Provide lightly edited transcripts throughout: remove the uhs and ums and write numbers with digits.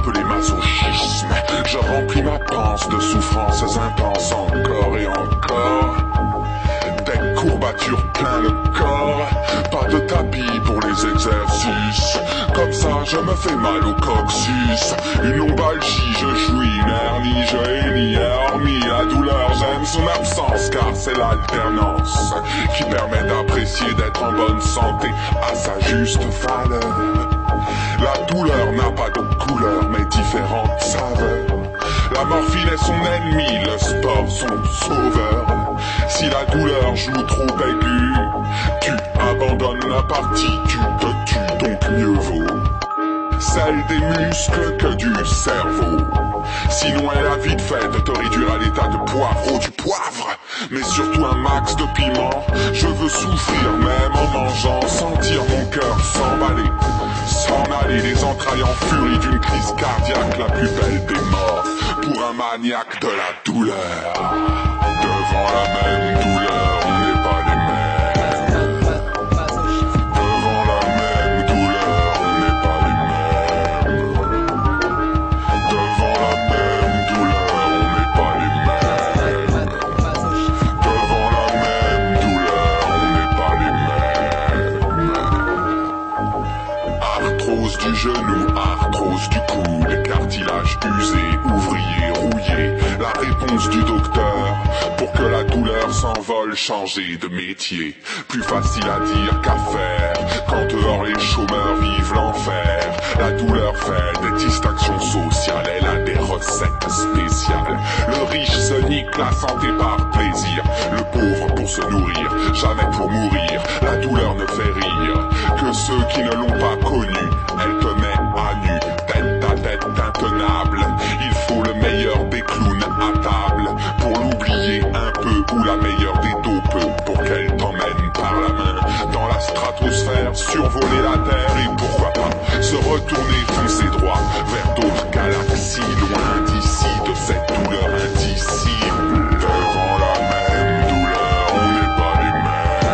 appelé masochisme. Je remplis ma panse de souffrances intenses encore et encore. Des courbatures plein le corps, pas de tapis pour les exercices. Comme ça je me fais mal au coccyx. Une lombalgie, je jouis, une hernie, je hennie, hormis la douleur, j'aime son absence car c'est l'alternance qui permet d'apprécier d'être en bonne santé à sa juste valeur. La douleur n'a pas de couleur mais différentes saveurs. La morphine est son ennemi, le sport son sauveur. Si la douleur joue trop aiguë, tu abandonnes la partie, tu te tues, donc mieux vaut celle des muscles que du cerveau. Sinon elle a vite fait de te réduire à l'état de poivre, du poivre, mais surtout un max de piment. Je veux souffrir même en mangeant, sentir mon cœur s'emballer, s'en aller les entrailles en furie d'une crise cardiaque, la plus belle des morts pour un maniaque de la douleur. Devant la même douleur, on n'est pas les mêmes. Devant la même douleur, on n'est pas les mêmes. Devant la même douleur, on n'est pas les mêmes. Devant la même douleur, on n'est pas les mêmes. Arthrose du genou, arthrose du coude, cartilage usé, ouvrier rouillé. La réponse du docteur pour que la douleur s'envole, changer de métier. Plus facile à dire qu'à faire, quand dehors les chômeurs vivent l'enfer. La douleur fait des distinctions sociales, elle a des recettes spéciales. Le riche se nique la santé par plaisir, le pauvre pour se nourrir, jamais pour mourir. La douleur ne fait rire que ceux qui ne l'ont pas connue. Elle te met à nu, tête à tête intenable. Il faut le meilleur des clowns à table pour l'oublier un peu, ou la meilleure des taupes pour qu'elle t'emmène par la main dans la stratosphère, survoler la terre et pourquoi pas se retourner, foncer droit vers d'autres galaxies, loin d'ici, de cette douleur indicible. Devant la même douleur, on n'est pas les mêmes.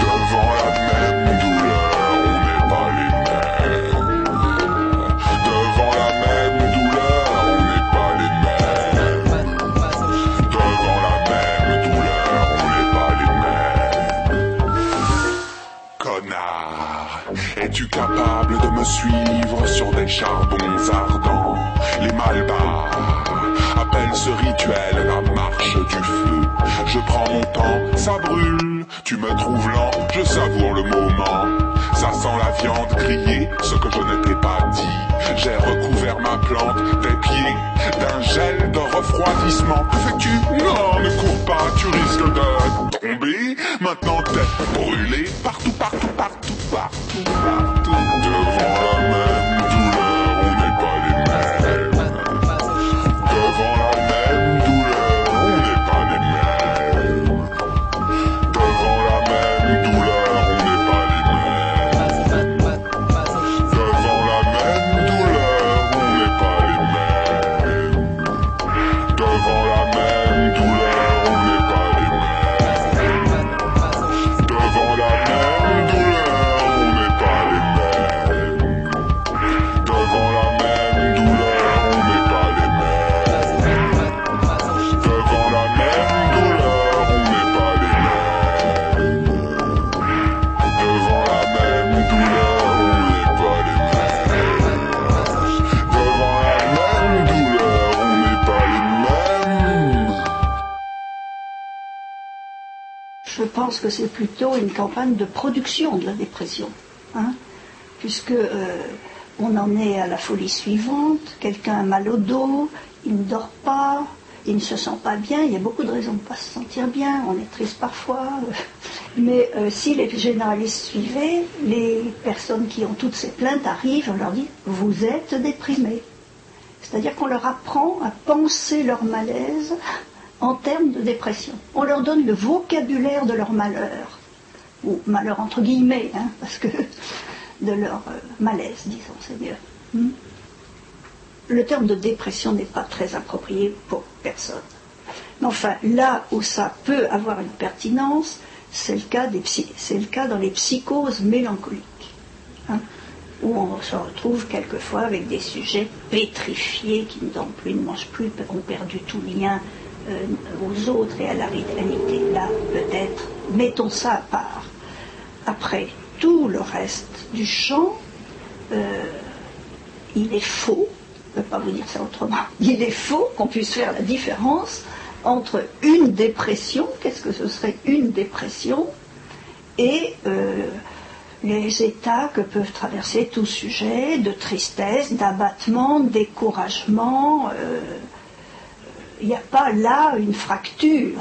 Devant la même douleur, on n'est pas les mêmes. Devant la même douleur, on n'est pas les mêmes. Devant la même douleur, on n'est pas les mêmes. Connard, es-tu capable de me suivre sur des charbons ardents? Les malbars appellent ce rituel la marche du feu. Je prends mon temps, ça brûle, tu me trouves lent, je savoure le moment. Ça sent la viande grillée, ce que je ne t'ai pas dit. J'ai recouvert ma plante des pieds d'un gel de refroidissement. Que fais-tu? Non, ne cours pas, tu risques de tomber. Maintenant t'es brûlé partout, partout, partout, partout, partout. Devant la même douleur, on n'est pas les mêmes. Devant la même douleur, on n'est pas les mêmes. Devant la même douleur, on n'est pas les mêmes. Devant la même douleur, on n'est pas les mêmes. Devant la même douleur, on n'est pas les mêmes. Devant la même douleur, on n'est pas les mêmes. Devant la même douleur, on n'est pas les mêmes. Devant la même douleur, on n'est pas les mêmes. Devant la même douleur, on n'est pas les mêmes. Devant la même douleur, on n'est pas les mêmes. Je pense que c'est plutôt une campagne de production de la dépression, hein, puisque on en est à la folie suivante. Quelqu'un a mal au dos, il ne dort pas, il ne se sent pas bien. Il y a beaucoup de raisons de ne pas se sentir bien, on est triste parfois. Mais si les généralistes suivaient, les personnes qui ont toutes ces plaintes arrivent, on leur dit « vous êtes déprimés ». C'est-à-dire qu'on leur apprend à penser leur malaise en termes de dépression. On leur donne le vocabulaire de leur malheur, ou malheur entre guillemets, hein, parce que de leur malaise, disons, c'est mieux. Le terme de dépression n'est pas très approprié pour personne. Mais enfin, là où ça peut avoir une pertinence, c'est le cas dans les psychoses mélancoliques. Hein. où on se retrouve quelquefois avec des sujets pétrifiés qui ne dorment plus, ne mangent plus, ont perdu tout lien aux autres et à la réalité. Là, peut-être, mettons ça à part. Après, tout le reste du chant, il est faux, je ne peux pas vous dire ça autrement, il est faux qu'on puisse faire la différence entre une dépression, qu'est-ce que ce serait une dépression, et les états que peuvent traverser tout sujet, de tristesse, d'abattement, de découragement. Il n'y a pas là une fracture.